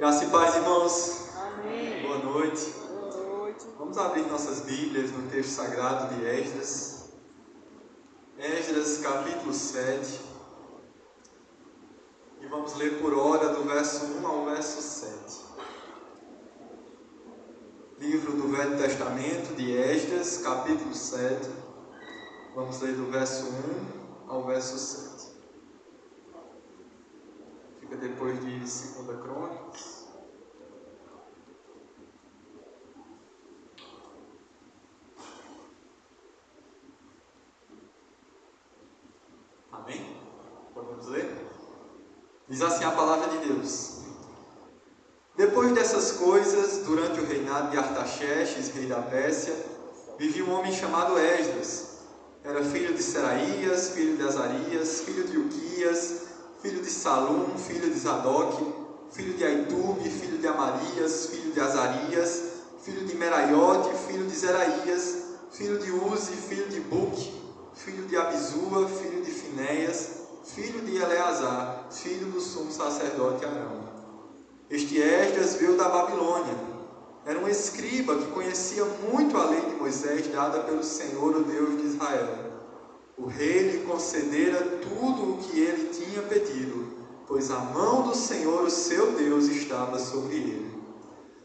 Graça e paz, irmãos. Amém. Boa noite. Boa noite. Vamos abrir nossas Bíblias no texto sagrado de Esdras. Esdras, capítulo 7. E vamos ler por hora do verso 1 ao verso 7. Livro do Velho Testamento de Esdras, capítulo 7. Vamos ler do verso 1 ao verso 7. Fica depois de 2 Crônicas. Amém? Podemos ler? Diz assim a palavra de Deus. Depois dessas coisas, durante o reinado de Artaxerxes, rei da Pérsia, vivia um homem chamado Esdras. Era filho de Seraías, filho de Azarias, filho de Ilquias, filho de Salum, filho de Zadok, filho de Aitube, filho de Amarias, filho de Azarias, filho de Meraiote, filho de Zeraías, filho de Uzi, filho de Buque, filho de Abizua, filho de Finéias, filho de Eleazar, filho do sumo sacerdote Arão. Este Esdras veio da Babilônia. Era um escriba que conhecia muito a lei de Moisés dada pelo Senhor, o Deus de Israel. O rei lhe concedera tudo o que ele tinha pedido, pois a mão do Senhor, o seu Deus, estava sobre ele.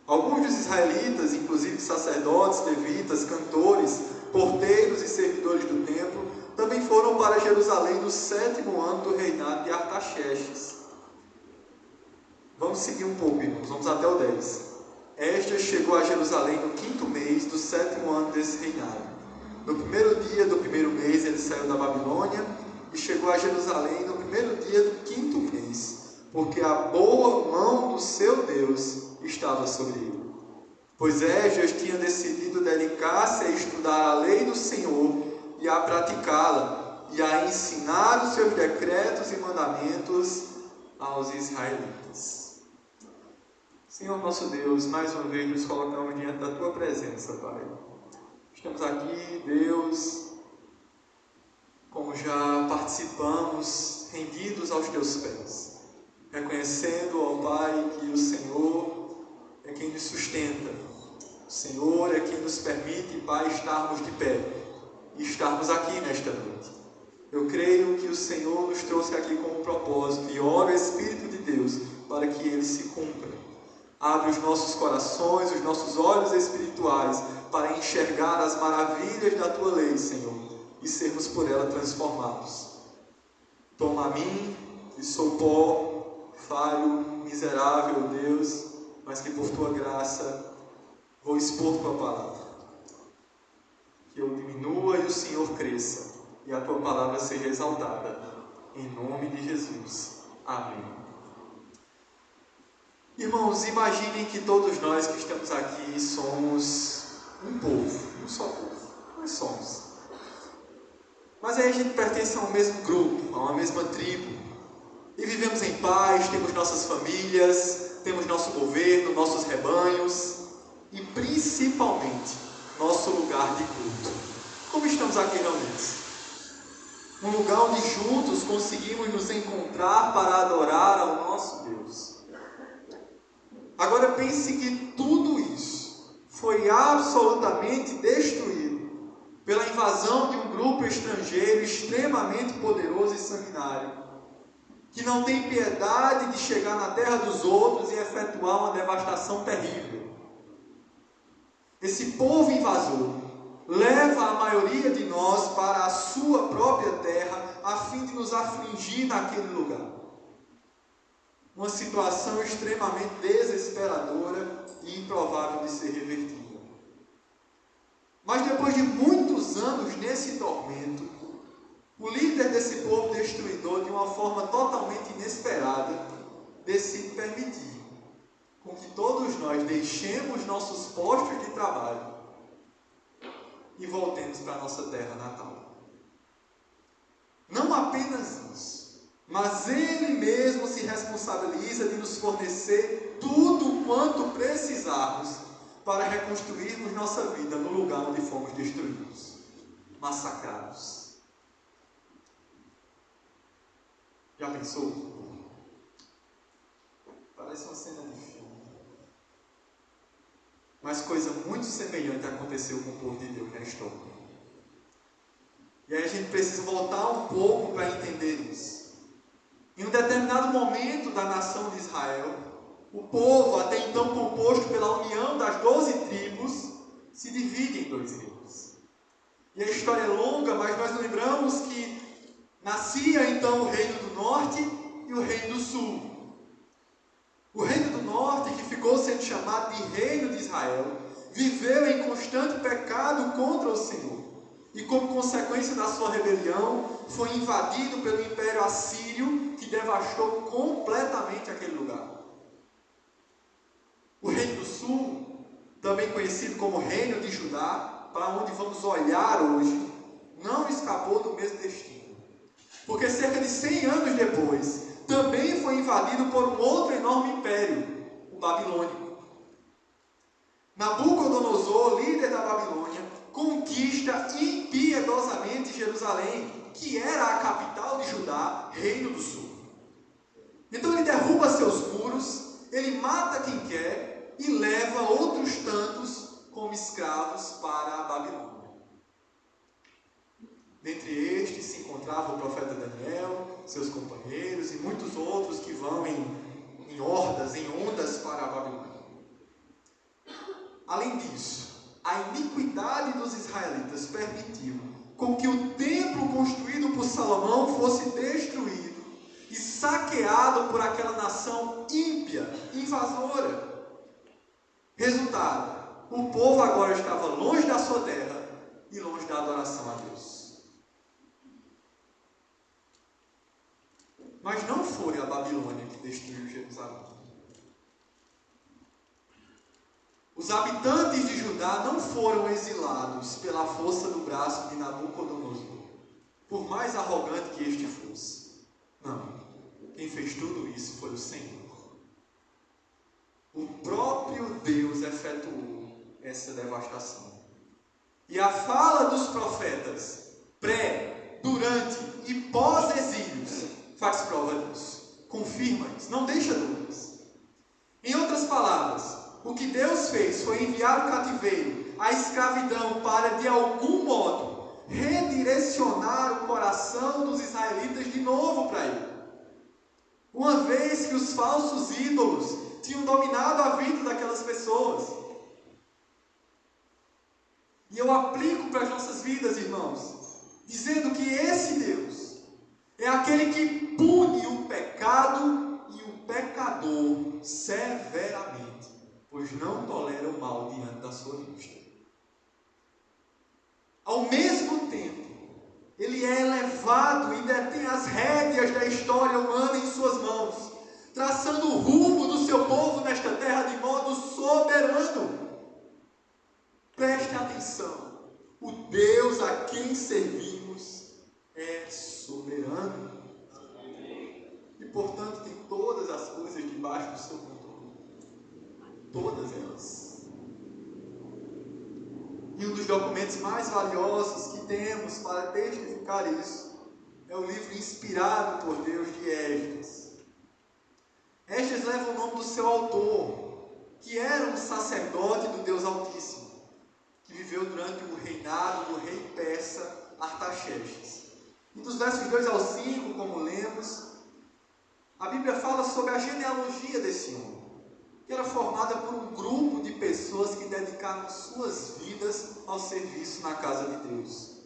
Alguns dos israelitas, inclusive sacerdotes, levitas, cantores, porteiros e servidores do templo, também foram para Jerusalém no 7º ano do reinado de Artaxerxes. Vamos seguir um pouco, irmãos, vamos até o 10. Esdras chegou a Jerusalém no 5º mês do 7º ano desse reinado. No primeiro dia do primeiro mês ele saiu da Babilônia e chegou a Jerusalém no primeiro dia do 5º mês, porque a boa mão do seu Deus estava sobre ele. Pois Esdras tinha decidido dedicar-se a estudar a lei do Senhor e a praticá-la, e a ensinar os seus decretos e mandamentos aos israelitas. Senhor nosso Deus, mais uma vez nos colocamos diante da Tua presença, Pai. Estamos aqui, Deus, como já participamos, rendidos aos Teus pés, reconhecendo, ó Pai, que o Senhor é quem nos sustenta. O Senhor é quem nos permite, Pai, estarmos de pé e estarmos aqui nesta noite. Eu creio que o Senhor nos trouxe aqui com um propósito e oro o Espírito de Deus para que ele se cumpra. Abre os nossos corações, os nossos olhos espirituais para enxergar as maravilhas da Tua lei, Senhor, e sermos por ela transformados. Toma a mim, que sou pó, falho, miserável, Deus, mas que por Tua graça vou expor Tua palavra. Que eu diminua e o Senhor cresça, e a Tua palavra seja exaltada. Em nome de Jesus. Amém. Irmãos, imaginem que todos nós que estamos aqui somos um povo, um só povo. Nós somos. Mas aí a gente pertence a um mesmo grupo, a uma mesma tribo. E vivemos em paz, temos nossas famílias, temos nosso governo, nossos rebanhos e principalmente nosso lugar de culto. Como estamos aqui reunidos? Um lugar onde juntos conseguimos nos encontrar para adorar ao nosso Deus. Agora pense que tudo isso foi absolutamente destruído pela invasão de um grupo estrangeiro extremamente poderoso e sanguinário, que não tem piedade de chegar na terra dos outros e efetuar uma devastação terrível. Esse povo invasor leva a maioria de nós para a sua própria terra a fim de nos afligir naquele lugar. Uma situação extremamente desesperadora e improvável de ser revertida. Mas depois de muitos anos nesse tormento, o líder desse povo destruidor, de uma forma totalmente inesperada, decide permitir com que todos nós deixemos nossos postos de trabalho e voltemos para a nossa terra natal. Não apenas isso, mas Ele mesmo se responsabiliza de nos fornecer tudo quanto precisarmos para reconstruirmos nossa vida no lugar onde fomos destruídos, massacrados. Já pensou? Parece uma cena de filme. mas coisa muito semelhante aconteceu com o povo de Deus na história. E aí a gente precisa voltar um pouco para entender isso. Em um determinado momento da nação de Israel, o povo, até então composto pela união das 12 tribos, se divide em 2 reinos. E a história é longa, mas nós lembramos que nascia então o reino do norte e o reino do sul. O reino do norte, que ficou sendo chamado de reino de Israel, viveu em constante pecado contra o Senhor. E como consequência da sua rebelião, foi invadido pelo Império Assírio, que devastou completamente aquele lugar. O reino do sul, também conhecido como reino de Judá, para onde vamos olhar hoje, não escapou do mesmo destino. Porque cerca de 100 anos depois, também foi invadido por um outro enorme império, o babilônico. Nabucodonosor, líder da Babilônia, conquista impiedosamente Jerusalém, que era a capital de Judá, reino do sul. Então ele derruba seus muros, ele mata quem quer e leva outros tantos como escravos para a Babilônia. Dentre estes se encontrava o profeta Daniel, seus companheiros e muitos outros que vão em hordas, em ondas para a Babilônia. Além disso, a iniquidade dos israelitas permitiu com que o templo construído por Salomão fosse destruído e saqueado por aquela nação ímpia, invasora. Resultado, o povo agora estava longe da sua terra e longe da adoração a Deus. Mas não foi a Babilônia que destruiu Jerusalém. Os habitantes de Judá não foram exilados pela força do braço de Nabucodonosor, por mais arrogante que este fosse. Não. Quem fez tudo isso foi o Senhor. O próprio Deus efetuou essa devastação. E a fala dos profetas, pré, durante e pós-exílios, faz prova disso. Confirma isso, não deixa dúvidas. Em outras palavras, o que Deus fez foi enviar o cativeiro, a escravidão, para, de algum modo, redirecionar o coração dos israelitas de novo para Ele. Uma vez que os falsos ídolos tinham dominado a vida daquelas pessoas. E eu aplico para as nossas vidas, irmãos, dizendo que esse Deus é aquele que pune o pecado e o pecador severamente, pois não tolera o mal diante da sua vista. Ao mesmo tempo, ele é elevado e detém as rédeas da história humana em suas mãos, traçando o rumo do seu povo nesta terra de modo soberano. Preste atenção, o Deus a quem servimos é soberano. E, portanto, tem todas as coisas debaixo do seu controle. Todas elas. E um dos documentos mais valiosos que temos para testificar isso é o livro inspirado por Deus de Esdras. Esdras leva o nome do seu autor, que era um sacerdote do Deus Altíssimo, que viveu durante o reinado do rei persa Artaxerxes. E dos versos 2 ao 5, como lemos, a Bíblia fala sobre a genealogia desse homem, que era formada por um grupo de pessoas que dedicaram suas vidas ao serviço na casa de Deus.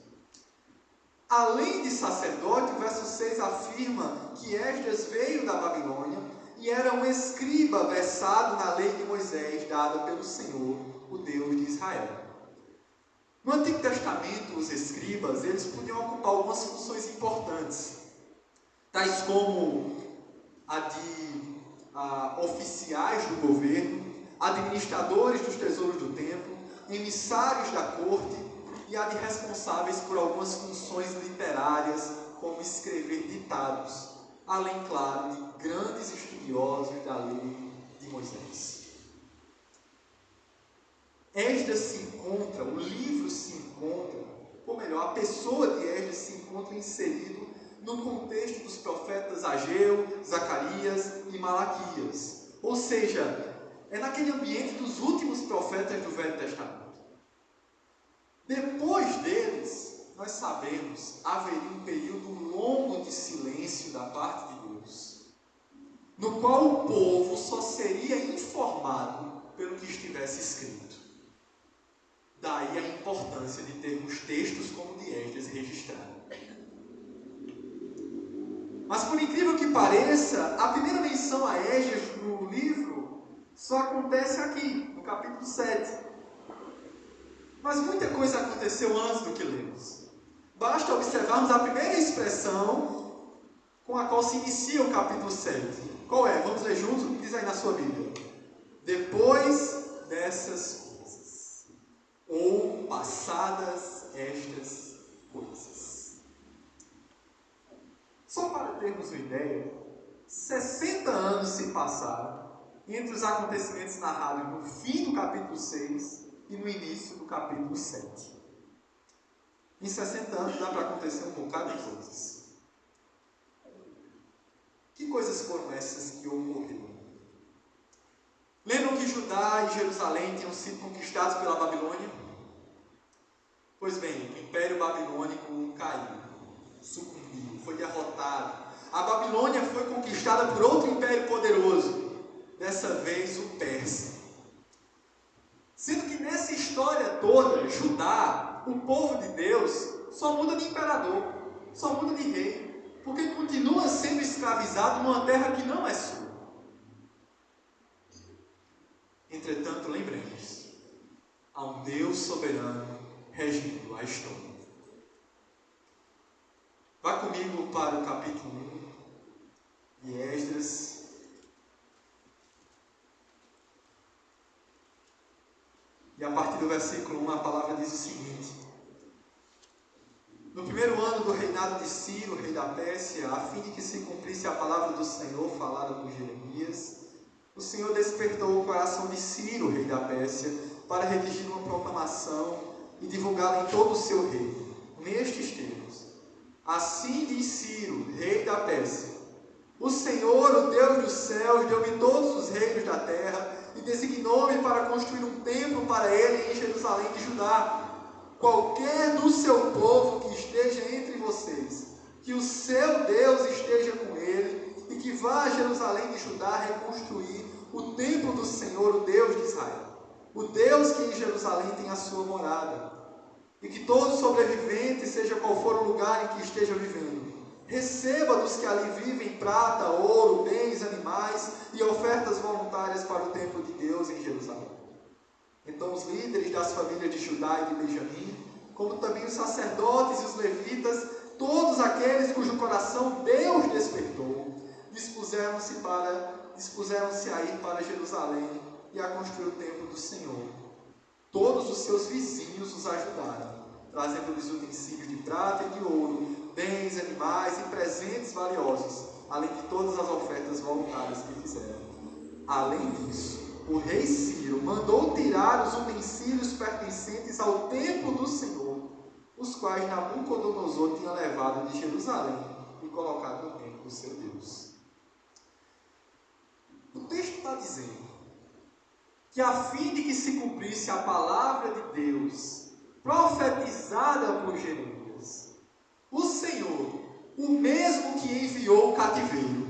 Além de sacerdote, o verso 6 afirma que Esdras veio da Babilônia e era um escriba versado na lei de Moisés, dada pelo Senhor, o Deus de Israel. No Antigo Testamento, os escribas, eles podiam ocupar algumas funções importantes, tais como a de oficiais do governo, administradores dos tesouros do templo, emissários da corte e a de responsáveis por algumas funções literárias, como escrever ditados, além, claro, de grandes estudiosos da lei de Moisés. Esdras se encontra, o livro se encontra, ou melhor, a pessoa de Esdras se encontra inserido no contexto dos profetas Ageu, Zacarias e Malaquias. Ou seja, é naquele ambiente dos últimos profetas do Velho Testamento. Depois deles, nós sabemos, haveria um período longo de silêncio da parte de Deus, no qual o povo só seria informado pelo que estivesse escrito. Daí a importância de termos textos como o de Esdras registrados. Mas por incrível que pareça, a primeira menção a Esdras no livro só acontece aqui, no capítulo 7. Mas muita coisa aconteceu antes do que lemos. Basta observarmos a primeira expressão com a qual se inicia o capítulo 7. Qual é? Vamos ler juntos? Diz aí na sua Bíblia. Depois dessas coisas, ou passadas estas coisas. Só para termos uma ideia, 60 anos se passaram entre os acontecimentos narrados no fim do capítulo 6 e no início do capítulo 7. Em 60 anos dá para acontecer um bocado de coisas. Que coisas foram essas que ocorreram? Lembram que Judá e Jerusalém tinham sido conquistados pela Babilônia? Pois bem, o Império Babilônico caiu, sucumbiu, foi derrotado. A Babilônia foi conquistada por outro império poderoso, dessa vez o Persa. Sendo que nessa história toda, Judá, o povo de Deus, só muda de imperador, só muda de rei, porque continua sendo escravizado numa terra que não é sua. Entretanto, lembremos, há um Deus soberano regindo a história. Vá comigo para o capítulo 1 de Esdras. E a partir do versículo 1 a palavra diz o seguinte: No primeiro ano do reinado de Ciro, rei da Pérsia, a fim de que se cumprisse a palavra do Senhor falada por Jeremias, o Senhor despertou o coração de Ciro, rei da Pérsia, para redigir uma proclamação e divulgá-la em todo o seu reino, nestes termos: Assim diz Ciro, rei da Pérsia: O Senhor, o Deus dos céus, deu-me todos os reinos da terra e designou-me para construir um templo para ele em Jerusalém de Judá. Qualquer do seu povo que esteja entre vocês, que o seu Deus esteja com ele e que vá a Jerusalém de Judá reconstruir o templo do Senhor, o Deus de Israel, o Deus que em Jerusalém tem a sua morada, e que todo sobrevivente, seja qual for o lugar em que esteja vivendo, receba dos que ali vivem prata, ouro, bens, animais e ofertas voluntárias para o templo de Deus em Jerusalém. Então os líderes das famílias de Judá e de Benjamim, como também os sacerdotes e os levitas, todos aqueles cujo coração Deus despertou, dispuseram-se a ir para Jerusalém e a construir o templo do Senhor. Todos os seus vizinhos os ajudaram, trazendo-lhes utensílios de prata e de ouro, bens, animais e presentes valiosos, além de todas as ofertas voluntárias que fizeram. Além disso, o rei Ciro mandou tirar os utensílios pertencentes ao templo do Senhor, os quais Nabucodonosor tinha levado de Jerusalém e colocado no templo do seu Deus. O texto está dizendo que a fim de que se cumprisse a palavra de Deus, profetizada por Jeremias, o Senhor, o mesmo que enviou o cativeiro,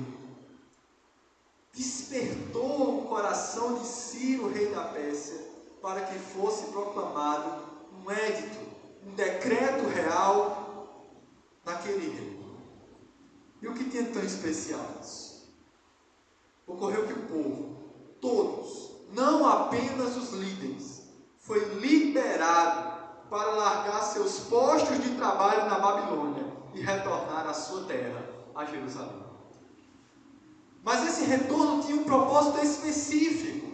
despertou o coração de Ciro, rei da Pérsia, para que fosse proclamado um édito, um decreto real naquele reino. E o que tinha tão especial nisso? Ocorreu que o povo, todos, não apenas os líderes, foi liberado para largar seus postos de trabalho na Babilônia e retornar à sua terra, a Jerusalém. Mas esse retorno tinha um propósito específico.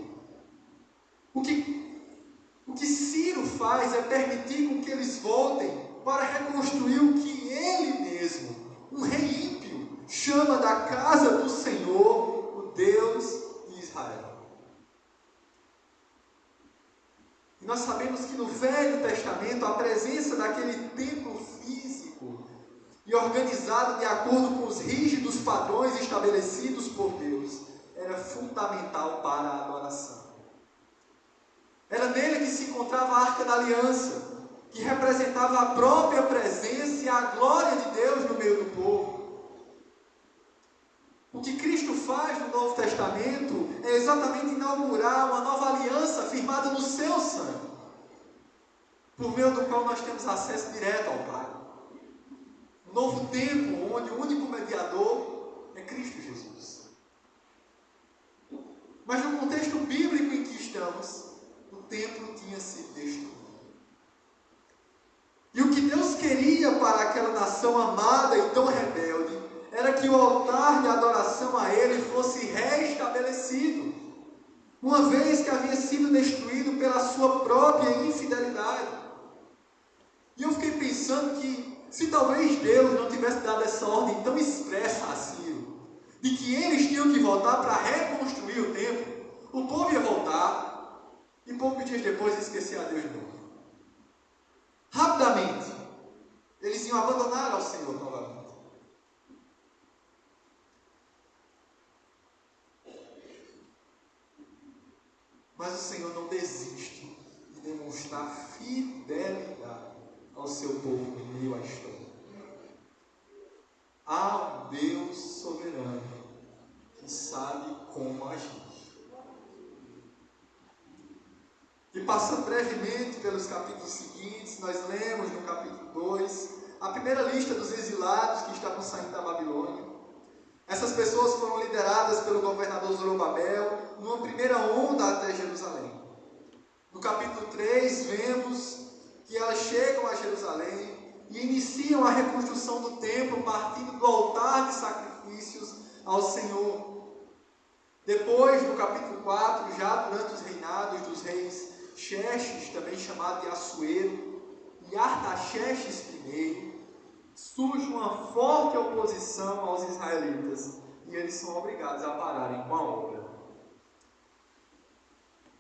O que Ciro faz é permitir com que eles voltem para reconstruir o que ele mesmo, um rei ímpio, chama da casa do Senhor, o Deus de Israel. E nós sabemos que no Velho Testamento a presença daquele templo físico e organizado de acordo com os rígidos padrões estabelecidos por Deus era fundamental para a adoração. Era nele que se encontrava a Arca da Aliança, que representava a própria presença e a glória de Deus no meio do povo. O que Cristo faz no Novo Testamento é exatamente inaugurar uma nova aliança firmada no seu sangue, por meio do qual nós temos acesso direto ao Pai. Um novo tempo onde o único mediador é Cristo Jesus. Mas no contexto bíblico em que estamos, o templo tinha sido destruído. E o que Deus queria para aquela nação amada e tão rebelde era que o altar de adoração a Ele fosse restabelecido, uma vez que havia sido destruído pela sua própria infidelidade. E eu fiquei pensando que, se talvez Deus não tivesse dado essa ordem tão expressa a Ciro, de que eles tinham que voltar para reconstruir o templo, o povo ia voltar e poucos dias depois esquecer a Deus de novo. Rapidamente, eles iam abandonar ao Senhor novamente. Mas o Senhor não desiste de demonstrar fidelidade ao seu povo em meio à história. Há um Deus soberano que sabe como agir. E passando brevemente pelos capítulos seguintes, nós lemos no capítulo 2 a primeira lista dos exilados que estavam saindo da Babilônia. Essas pessoas foram lideradas pelo governador Zorobabel numa primeira onda até Jerusalém. No capítulo 3, vemos que elas chegam a Jerusalém e iniciam a reconstrução do templo partindo do altar de sacrifícios ao Senhor. Depois, no capítulo 4, já durante os reinados dos reis Xerxes, também chamado de Assuero, e Artaxerxes I, surge uma forte oposição aos israelitas e eles são obrigados a pararem com a obra.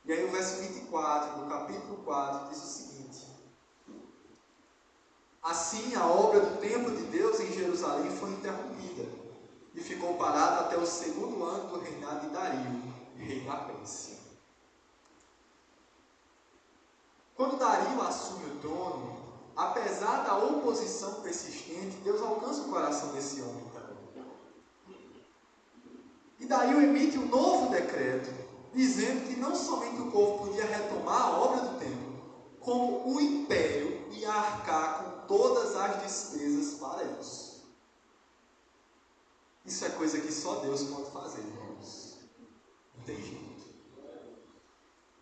E aí o verso 24 do capítulo 4 diz o seguinte: assim a obra do templo de Deus em Jerusalém foi interrompida e ficou parada até o segundo ano do reinado de Dario, rei da Pérsia. Quando Dario assume o trono, apesar da oposição persistente, Deus alcança o coração desse homem também. E Dario emite um novo decreto, dizendo que não somente o povo podia retomar a obra do templo, como o império ia arcar com todas as despesas para isso. Isso é coisa que só Deus pode fazer, irmãos. Não tem jeito.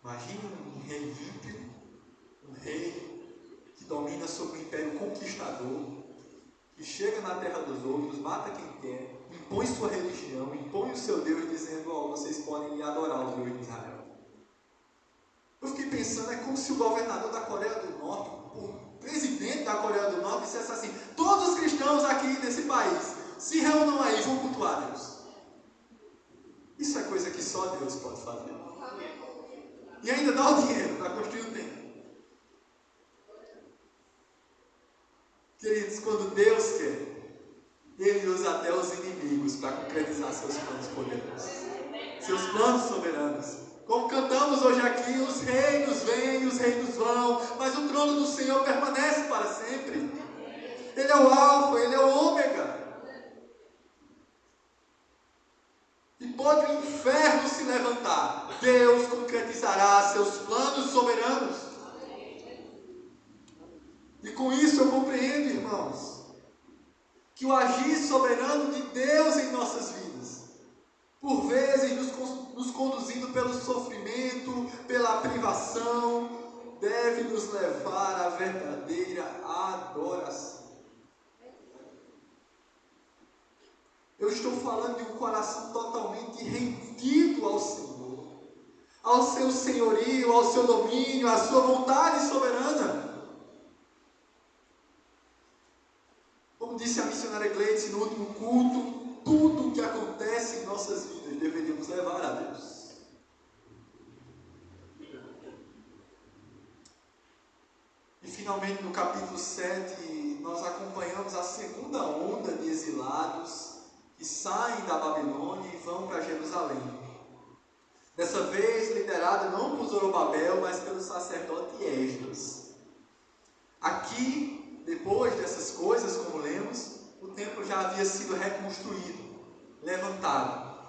Imagine um rei ímpio, um rei que domina sobre o império conquistador, que chega na terra dos outros, mata quem quer, impõe sua religião, impõe o seu Deus, dizendo: ó, vocês podem ir adorar o Deus de Israel. Eu fiquei pensando, é como se o governador da Coreia do Norte, o presidente da Coreia do Norte, dissesse assim: todos os cristãos aqui nesse país, se reúnam aí, vão cultuar Deus. Isso é coisa que só Deus pode fazer. E ainda dá o dinheiro para construir o templo. Queridos, quando Deus quer, Ele usa até os inimigos para concretizar seus planos poderosos, seus planos soberanos. Como cantamos hoje aqui, os reinos vêm, os reinos vão, mas o trono do Senhor permanece para sempre. Ele é o alfa, Ele é o ômega. E pode o inferno se levantar, Deus concretizará seus planos soberanos. E com isso eu compreendo, irmãos, que o agir soberano de Deus em nossas vidas, por vezes nos conduzindo pelo sofrimento, pela privação, deve nos levar à verdadeira adoração. Eu estou falando de um coração totalmente rendido ao Senhor, ao seu senhorio, ao seu domínio, à sua vontade soberana. Como disse a missionária Gleice no último culto, tudo o que acontece em nossas vidas deveríamos levar a Deus. E finalmente no capítulo 7, nós acompanhamos a segunda onda de exilados que saem da Babilônia e vão para Jerusalém. Dessa vez liderada não por Zorobabel, mas pelo sacerdote Esdras. Aqui, depois dessas coisas, como lemos, o templo já havia sido reconstruído, levantado.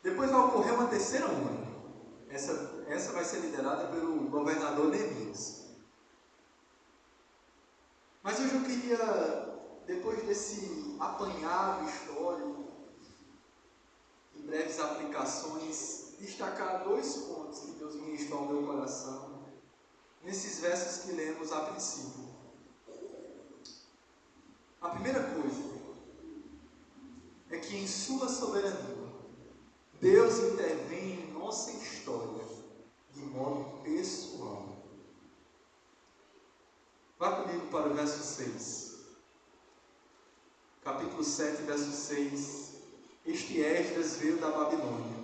Depois vai ocorrer uma terceira onda. Essa vai ser liderada pelo governador Neemias. Mas hoje eu queria, depois desse apanhado histórico e breves aplicações, destacar 2 pontos que Deus ministrou ao meu coração nesses versos que lemos a princípio. A primeira coisa é que em sua soberania, Deus intervém em nossa história de modo pessoal. Vá comigo para o verso 6. Capítulo 7, verso 6. Este Esdras veio da Babilônia.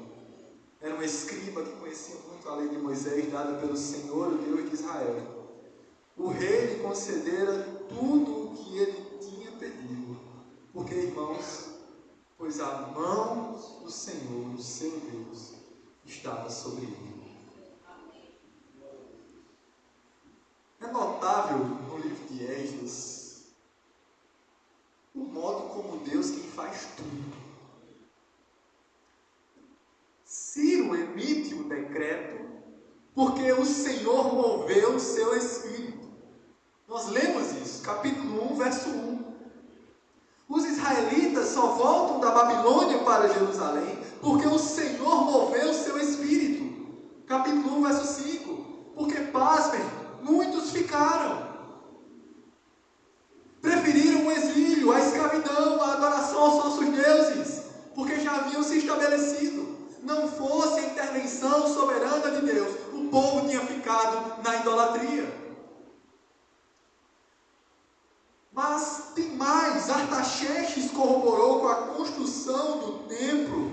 Era um escriba que conhecia muito a lei de Moisés, dada pelo Senhor, o Deus de Israel. O rei lhe concedera tudo o que ele tinha pedido. Porque, irmãos, pois a mão do Senhor, o seu Deus, estava sobre ele. É notável no livro de Esdras o modo como Deus quem faz tudo. Ciro emite o decreto porque o Senhor moveu o seu espírito. Nós lemos isso, capítulo 1, verso 1. Os israelitas só voltam da Babilônia para Jerusalém porque o Senhor moveu o seu espírito. Capítulo 1, verso 5. Porque, pasmem, muitos ficaram. Preferiram o exílio, a escravidão, a adoração aos falsos deuses, porque já haviam se estabelecido. Não fosse a intervenção soberana de Deus, o povo tinha ficado na idolatria. Mas tem mais, Artaxerxes corroborou com a construção do templo,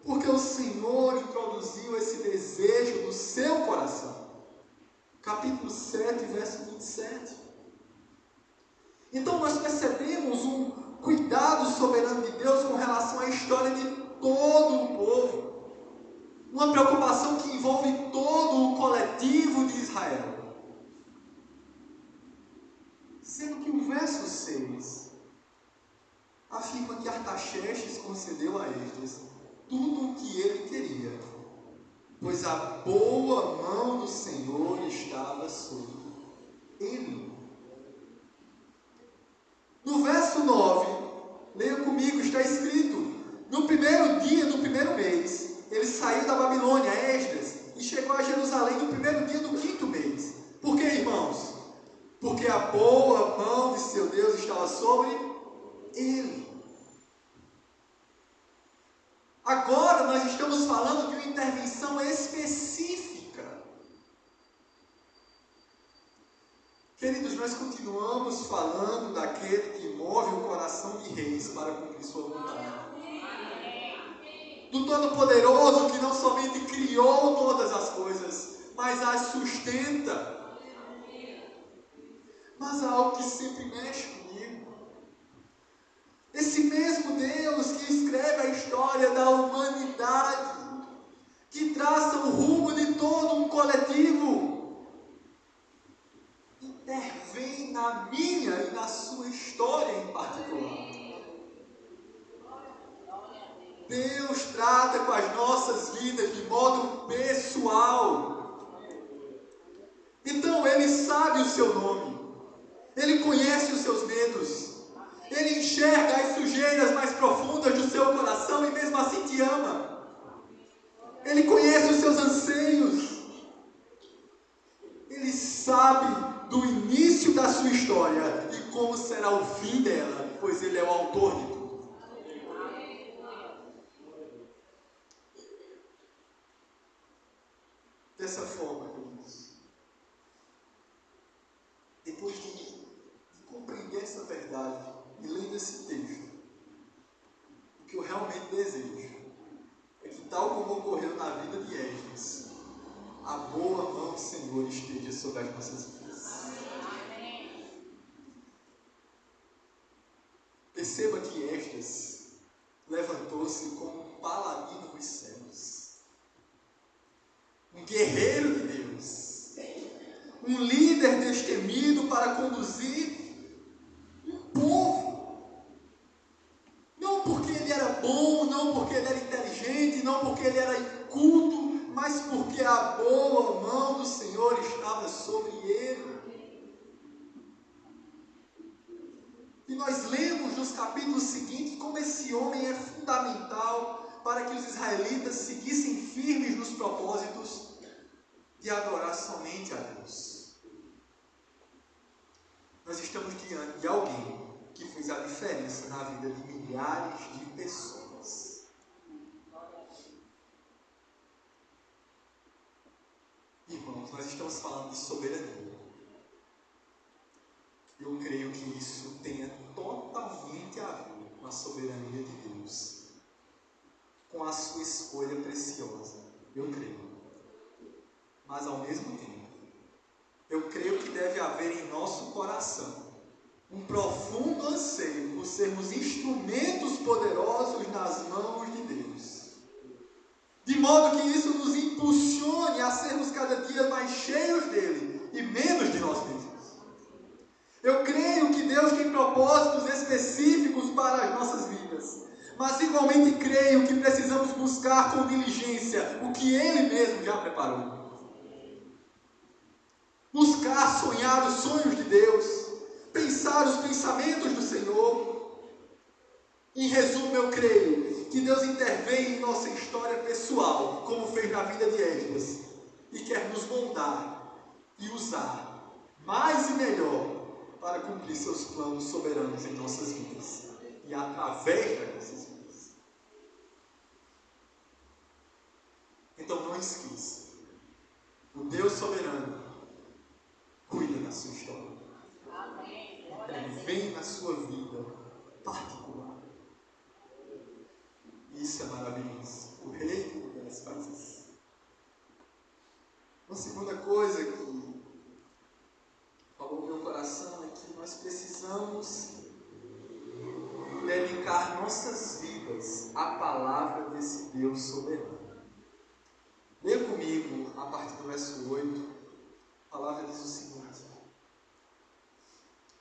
porque o Senhor introduziu esse desejo no seu coração. Capítulo 7, verso 27. Então nós percebemos um cuidado soberano de Deus com relação à história de todo o povo. Uma preocupação que envolve todo o coletivo de Israel. Sendo que o verso 6 afirma que Artaxerxes concedeu a Esdras tudo o que ele queria, pois a boa mão do Senhor estava sobre ele. No verso 9, leia comigo, está escrito: no primeiro dia do primeiro mês, ele saiu da Babilônia, Esdras, e chegou a Jerusalém no primeiro dia do 5º mês. Por que, irmãos? Porque a boa mão de seu Deus estava sobre ele. Agora nós estamos falando de uma intervenção específica. Queridos, nós continuamos falando daquele que move o coração de reis para cumprir sua vontade. Do Todo-Poderoso que não somente criou todas as coisas, mas as sustenta. Mas há algo que sempre mexe comigo. Esse mesmo Deus que escreve a história da humanidade, que traça o rumo de todo um coletivo, intervém na minha e na sua história em particular. Deus trata com as nossas vidas de modo pessoal. Então Ele sabe o seu nome. Ele conhece os seus medos. Ele enxerga as sujeiras mais profundas do seu coração e mesmo assim te ama. Ele conhece os seus anseios. Ele sabe do início da sua história e como será o fim dela, pois Ele é o autor de tudo. Dessa forma, queridos, depois de compreender essa verdade e lendo esse texto, o que eu realmente desejo é que, tal como ocorreu na vida de Esdras, a boa mão do Senhor esteja sobre as nossas vidas. Perceba que Esdras levantou-se como um paladino dos céus. guerreiro de Deus, um líder destemido para conduzir um povo. Não porque ele era bom, não porque ele era inteligente, não porque ele era culto, mas porque a boa mão do Senhor estava sobre ele. E nós lemos nos capítulos seguintes como esse homem é fundamental para que os israelitas seguissem firmes nos propósitos de adorar somente a Deus. Nós estamos diante de alguém que fez a diferença na vida de milhares de pessoas. Irmãos, nós estamos falando de soberania. Eu creio que isso tenha totalmente a ver com a soberania de Deus, com a sua escolha preciosa. Eu creio. Mas ao mesmo tempo, eu creio que deve haver em nosso coração um profundo anseio por sermos instrumentos poderosos nas mãos de Deus. De modo que isso nos impulsione a sermos cada dia mais cheios dele e menos de nós mesmos. Eu creio que Deus tem propósitos específicos para as nossas vidas, mas igualmente creio que precisamos buscar com diligência o que Ele mesmo já preparou. Buscar sonhar os sonhos de Deus, pensar os pensamentos do Senhor. Em resumo, eu creio que Deus intervém em nossa história pessoal, como fez na vida de Esdras, e quer nos moldar e usar mais e melhor para cumprir seus planos soberanos em nossas vidas e através das nossas vidas. Então não esqueça, o Deus soberano cuida da sua história. Ele vem na sua vida particular. Isso é maravilhoso. O Rei das Pazes. Uma segunda coisa que falou no meu coração é que nós precisamos dedicar nossas vidas à palavra desse Deus soberano. Leia comigo a partir do verso 8. A palavra diz o seguinte: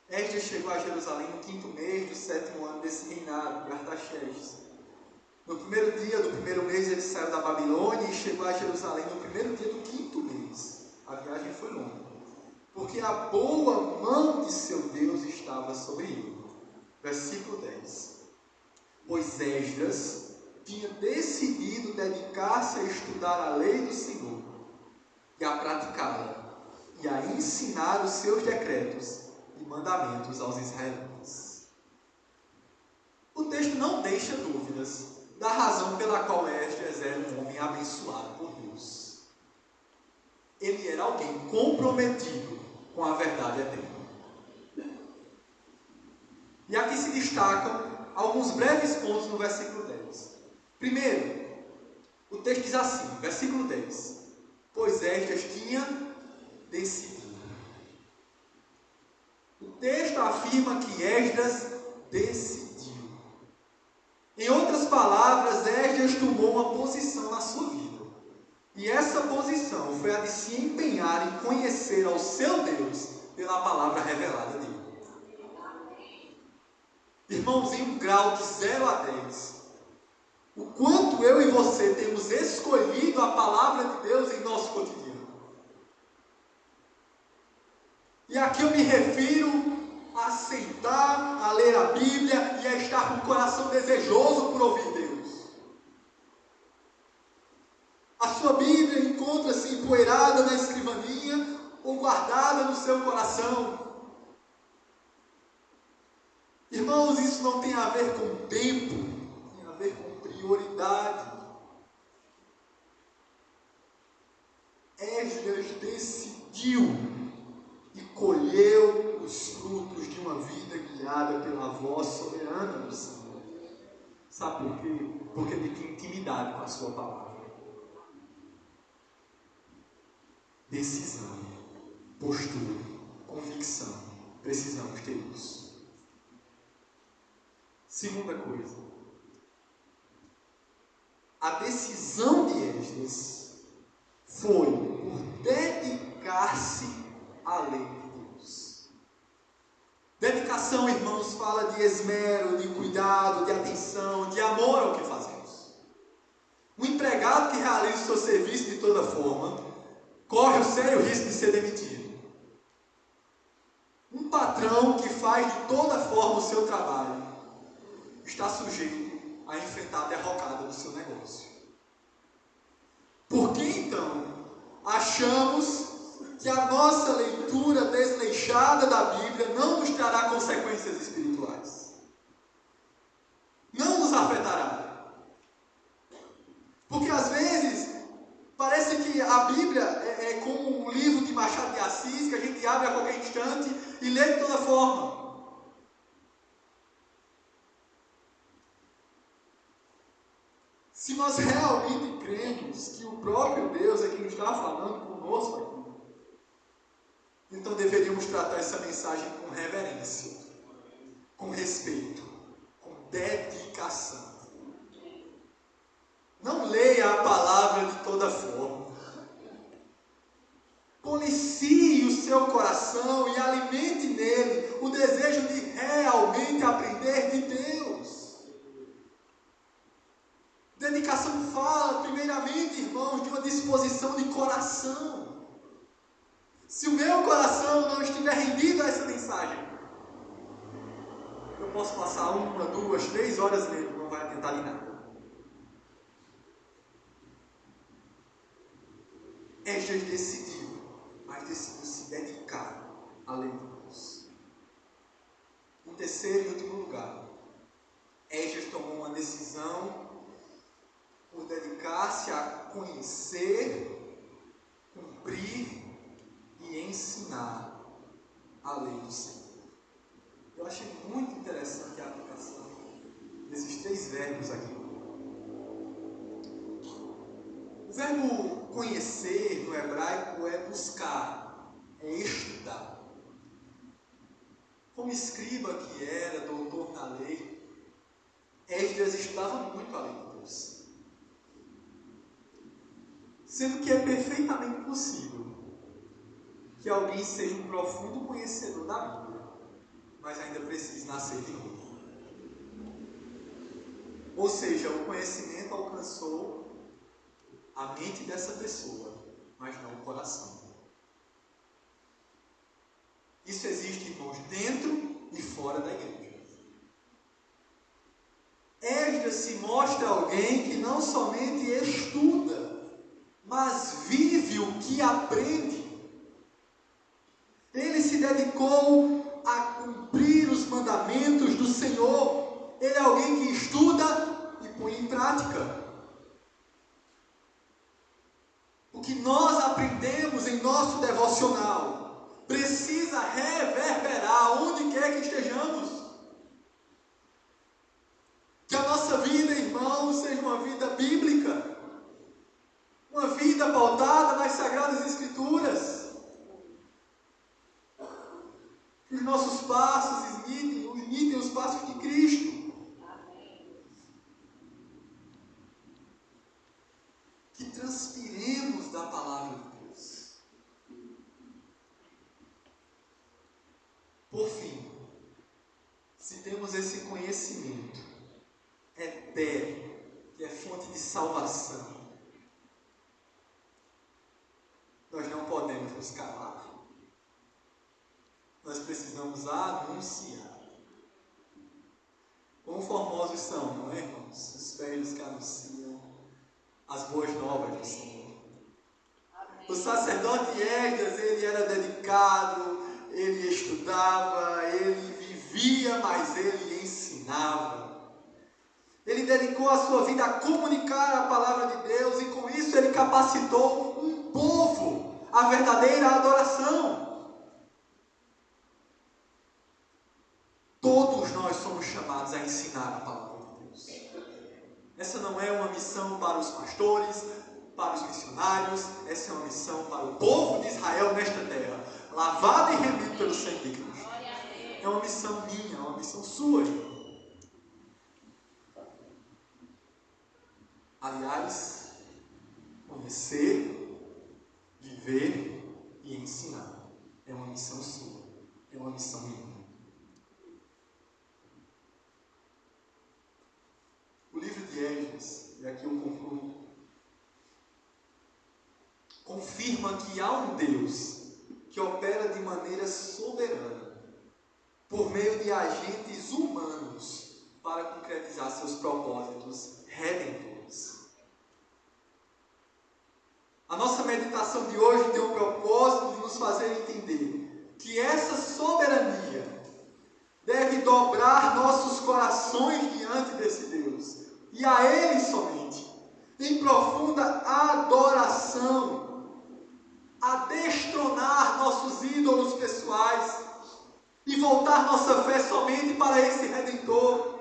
Esdras chegou a Jerusalém no 5º mês do 7º ano desse reinado de Artaxerxes. No primeiro dia do primeiro mês ele saiu da Babilônia e chegou a Jerusalém no primeiro dia do 5º mês. A viagem foi longa, porque a boa mão de seu Deus estava sobre ele. Versículo 10. Pois Esdras tinha decidido dedicar-se a estudar a lei do Senhor e a praticá-la, e a ensinar os seus decretos e mandamentos aos israelitas. O texto não deixa dúvidas da razão pela qual Esdras era um homem abençoado por Deus. Ele era alguém comprometido com a verdade eterna. E aqui se destacam alguns breves pontos no versículo 10. Primeiro, o texto diz assim, versículo 10: Pois Esdras tinha decidido. O texto afirma que Esdras decidiu. Em outras palavras, Esdras tomou uma posição na sua vida. E essa posição foi a de se empenhar em conhecer ao seu Deus pela palavra revelada dele. Irmãos, em um grau de 0 a 10, o quanto eu e você temos escolhido a palavra de Deus em nosso cotidiano. E aqui eu me refiro a sentar, a ler a Bíblia e a estar com o coração desejoso por ouvir Deus. A sua Bíblia encontra-se empoeirada na escrivaninha ou guardada no seu coração. Irmãos, isso não tem a ver com tempo, tem a ver com prioridade. Esdras decidiu e colheu os frutos de uma vida guiada pela voz soberana do Senhor. Sabe por quê? Porque ele tinha intimidade com a sua palavra. Decisão, postura, convicção. Precisamos ter isso. Segunda coisa, a decisão de Esdras foi por dedicar-se à lei de Deus. Dedicação, irmãos, fala de esmero, de cuidado, de atenção, de amor ao que fazemos. Um empregado que realiza o seu serviço de toda forma corre o sério risco de ser demitido. Um patrão que faz de toda forma o seu trabalho está sujeito a enfrentar a derrocada do seu negócio. Por que então achamos que a nossa leitura desleixada da Bíblia não nos trará consequências espirituais? Não nos afetará. Porque às vezes parece que a Bíblia é como um livro de Machado de Assis, que a gente abre a qualquer instante e lê de toda forma. Se nós realmente cremos que o próprio Deus é quem está falando conosco aqui, então deveríamos tratar essa mensagem com reverência, com respeito, com dedicação. Não leia a palavra de toda forma. Policie o seu coração e alimente nele o desejo de realmente aprender de Deus. Dedicação fala, primeiramente, irmãos, de uma disposição de coração. Se o meu coração não estiver rendido a essa mensagem, eu posso passar 1, 2, 3 horas lendo, não vai adiantar em nada. Esdras decidiu, mas decidiu se dedicar à lei de Deus. Em terceiro e último lugar, Esdras tomou uma decisão por dedicar-se a conhecer, cumprir e ensinar a lei do Senhor. Eu achei muito interessante a aplicação desses 3 verbos aqui. O verbo conhecer no hebraico é buscar, é estudar. Como escriba que era, doutor na lei, Esdras estudava muito a lei de Deus. Sendo que é perfeitamente possível que alguém seja um profundo conhecedor da Bíblia, mas ainda precise nascer de novo. Ou seja, o conhecimento alcançou a mente dessa pessoa, mas não o coração. Isso existe, irmãos, dentro e fora da igreja. Esdras se mostra alguém que não somente estuda, mas vive o que aprende. Ele se dedicou a cumprir os mandamentos do Senhor. Ele é alguém que estuda e põe em prática. O que nós aprendemos em nosso devocional precisa reverberar onde quer que estejamos. Que a nossa vida, irmãos, seja uma vida bíblica. Uma vida pautada nas Sagradas Escrituras. Que os nossos passos imitem os passos de Cristo. Que transpiremos da palavra de Deus. Por fim, se temos esse conhecimento eterno, que é fonte de salvação, nós não podemos nos calar. Nós precisamos anunciar. Quão formosos são, não é, irmãos? Os velhos que anunciam as boas novas do Senhor. O sacerdote Esdras, ele era dedicado, ele estudava, ele vivia, mas ele ensinava. Ele dedicou a sua vida a comunicar a palavra de Deus e com isso ele capacitou um povo à verdadeira adoração. Todos nós somos chamados a ensinar a palavra de Deus. Essa não é uma missão para os pastores, para os missionários, essa é uma missão para o povo de Israel nesta terra, lavado e remido pelo sangue de Cristo. É uma missão minha, é uma missão sua. Aliás, conhecer, Ver e ensinar. É uma missão sua. É uma missão minha. O livro de Esdras, e aqui eu concluo, confirma que há um Deus que opera de maneira soberana, por meio de agentes humanos, para concretizar seus propósitos redentores. A nossa meditação de hoje tem o propósito de nos fazer entender que essa soberania deve dobrar nossos corações diante desse Deus, e a Ele somente, em profunda adoração, a destronar nossos ídolos pessoais e voltar nossa fé somente para esse Redentor.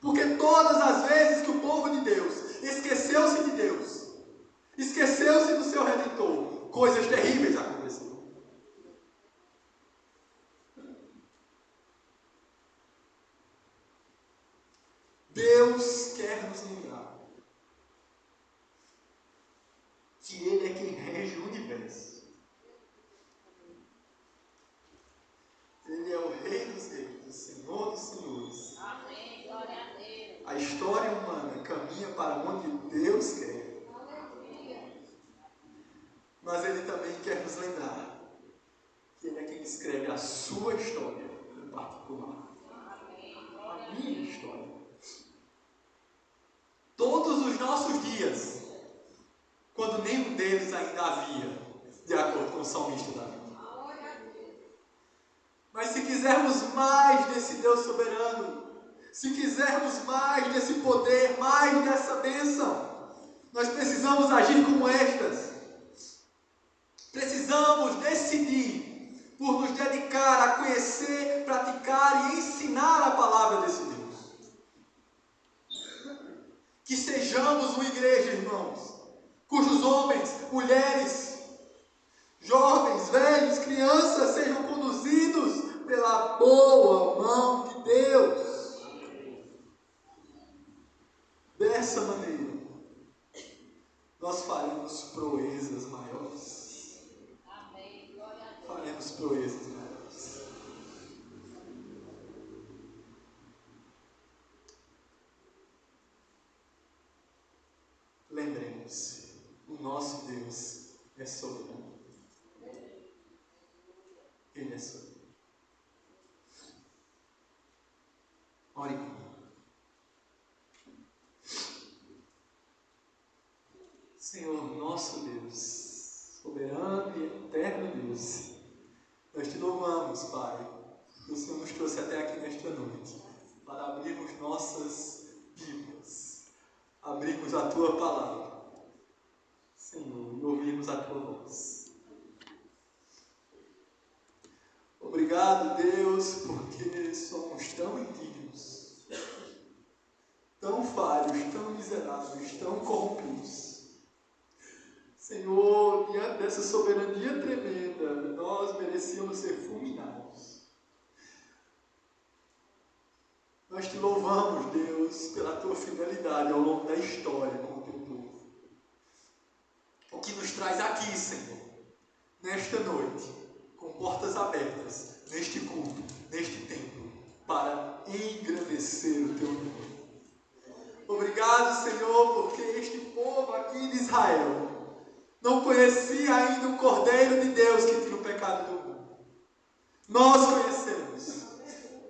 Porque todas as vezes que o povo de Deus esqueceu-se de Deus, esqueceu-se do seu Redentor, coisas terríveis aconteceram. Deus quer nos lembrar que Ele é quem rege o universo. Ele é o Rei dos Reis, o Senhor dos Senhores. Amém. Glória a Deus. A história humana caminha para onde Deus quer. Mas Ele também quer nos lembrar que Ele é quem escreve a sua história em particular. A minha história. Todos os nossos dias, quando nenhum deles ainda havia, de acordo com o salmista Davi. Mas se quisermos mais desse Deus soberano, se quisermos mais desse poder, mais dessa bênção, nós precisamos agir como estas. Precisamos decidir por nos dedicar a conhecer, praticar e ensinar a palavra desse Deus. Que sejamos uma igreja, irmãos, cujos homens, mulheres, jovens, velhos, crianças sejam conduzidos pela boa mão de Deus. Dessa maneira, nós faremos proezas maiores. Amém. Glória a Deus. Faremos proezas maiores. Lembremos, o nosso Deus é soberano. Ele é soberano. Ore comigo. Senhor, nosso Deus, soberano e eterno Deus, nós te louvamos, Pai, que o Senhor nos trouxe até aqui nesta noite, para abrirmos nossas Bíblias, abrirmos a Tua Palavra, Senhor, e ouvirmos a Tua voz. Obrigado, Deus, porque somos tão indignos, tão falhos, tão miseráveis, tão corrompidos. Senhor, diante dessa soberania tremenda, nós merecíamos ser fulminados. Nós te louvamos, Deus, pela tua fidelidade ao longo da história com o teu povo. O que nos traz aqui, Senhor, nesta noite, com portas abertas, neste culto, neste templo, para engrandecer o teu nome. Obrigado, Senhor, porque este povo aqui de Israel não conhecia ainda o Cordeiro de Deus que tira o pecado do mundo. Nós conhecemos.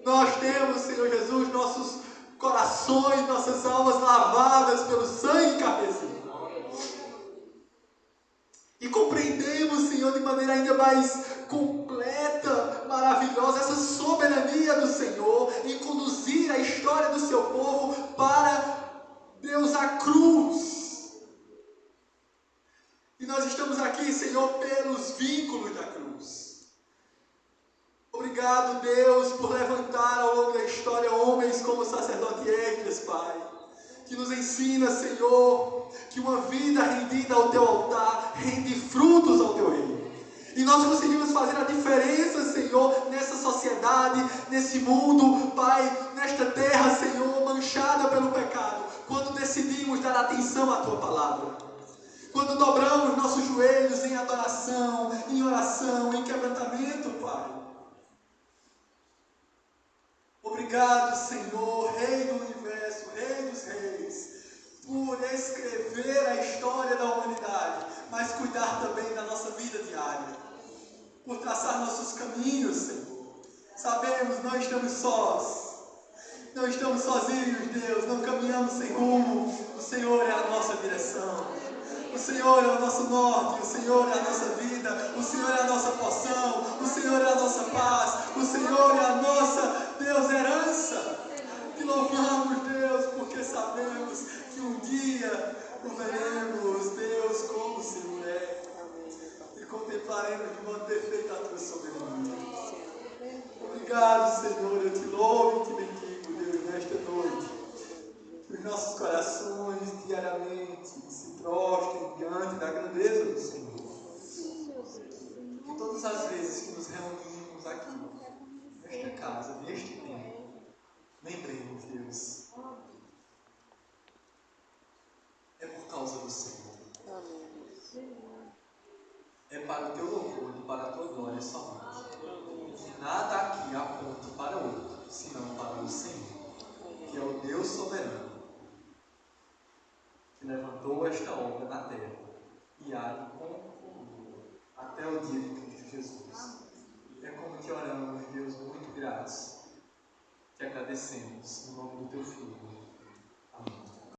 Nós temos, Senhor Jesus, nossos corações, nossas almas lavadas pelo sangue carmesim. E compreendemos, Senhor, de maneira ainda mais completa, maravilhosa, essa soberania do Senhor em conduzir a história do seu povo para, Deus, a cruz. E nós estamos aqui, Senhor, pelos vínculos da cruz. Obrigado, Deus, por levantar ao longo da história homens como o sacerdote Esdras, Pai, que nos ensina, Senhor, que uma vida rendida ao Teu altar rende frutos ao Teu reino. E nós conseguimos fazer a diferença, Senhor, nessa sociedade, nesse mundo, Pai, nesta terra, Senhor, manchada pelo pecado, quando decidimos dar atenção à Tua palavra. Quando dobramos nossos joelhos em adoração, em oração, em quebrantamento, Pai. Obrigado, Senhor, Rei do Universo, Rei dos Reis, por escrever a história da humanidade, mas cuidar também da nossa vida diária, por traçar nossos caminhos, Senhor. Sabemos, não estamos sós, não estamos sozinhos, Deus, não caminhamos sem rumo. O Senhor é a nossa direção, o Senhor é o nosso norte, o Senhor é a nossa vida, o Senhor é a nossa porção, o Senhor é a nossa paz, o Senhor é a nossa, Deus, herança. Te louvamos, Deus, porque sabemos que um dia o veremos, Deus, como o Senhor é, e contemplaremos de modo perfeito a tua soberania. Obrigado, Senhor, eu te louvo e te bendigo, Deus, nesta noite. Que os nossos corações diariamente se prostrem diante da grandeza do Senhor. Que todas as vezes que nos reunimos aqui, nesta casa, neste tempo, lembremos, Deus, é por causa do Senhor. É para o teu louvor e para a tua glória somente. Nada aqui aponta para outro, senão para o Senhor, que é o Deus soberano, que levantou esta obra na terra e há de concluir até o dia de Cristo Jesus. É como te oramos, Deus, muito gratos, te agradecemos no nome do teu Filho.